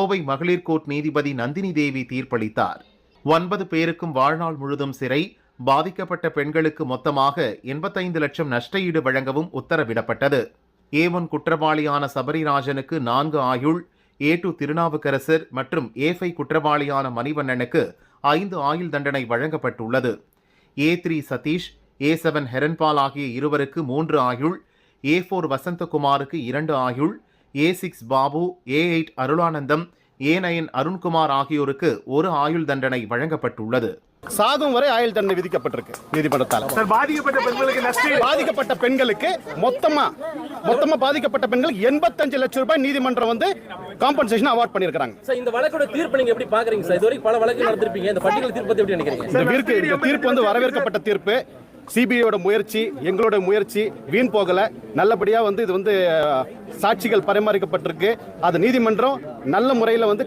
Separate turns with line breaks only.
கோவை மகளிர் கோர்ட் நீதிபதி நந்தினி தேவி தீர்ப்பளித்தார். 9 பேருக்கும் வாழ்நாள் முழுதும் சிறை, பாதிக்கப்பட்ட பெண்களுக்கு மொத்தமாக 85 லட்சம் நஷ்டஈடு வழங்கவும் உத்தரவிடப்பட்டது. A1 குற்றவாளியான சபரிராஜனுக்கு 4 ஆயுள், A2 திருநாவுக்கரசர் மற்றும் A5 குற்றவாளியான மணிவண்ணனுக்கு 5 ஆயுள் தண்டனை வழங்கப்பட்டுள்ளது. A3 சதீஷ், A7 ஹெரன்பால் ஆகிய இருவருக்கு 3 ஆயுள், A4 வசந்தகுமாருக்கு 2 ஆயுள், A6 Babu, A8 Arulanandam, A9 Arunkumar ஆகியோருக்கு 1 ஆயுள் தண்டனை வழங்கப்பட்டுள்ளது.
சாகும் வரை ஆயுள் தண்டனை விதிக்கப்பட்டிருக்கு நீதிமன்றத்தால். பாதிக்கப்பட்ட பெண்களுக்கு மொத்தமா பாதிக்கப்பட்ட பெண்களுக்கு 85 லட்சம் ரூபாய் நீதிமன்றம் வந்து காம்பன்சேஷன் அவார்ட் பண்ணிருக்காங்க.
இந்த வழக்கோட தீர்ப்பு நீங்க எப்படி பாக்குறீங்க சார்? இதுவரைக்கும் பல வழக்குகள் நடந்திருப்பீங்க, இந்த பர்டிகுலர் தீர்ப்பு எப்படி நினைக்கிறீங்க?
இந்த தீர்ப்பு வந்து வரவேற்கப்பட்ட தீர்ப்பு. சிபிஐயோட முயற்சி, எங்களோட முயற்சி வீண் போகல. நல்லபடியா வந்து இது வந்து சாட்சிகள் பரிமாறிக்கப்பட்டிருக்கு. அது நீதிமன்றம் நல்ல முறையில் வந்து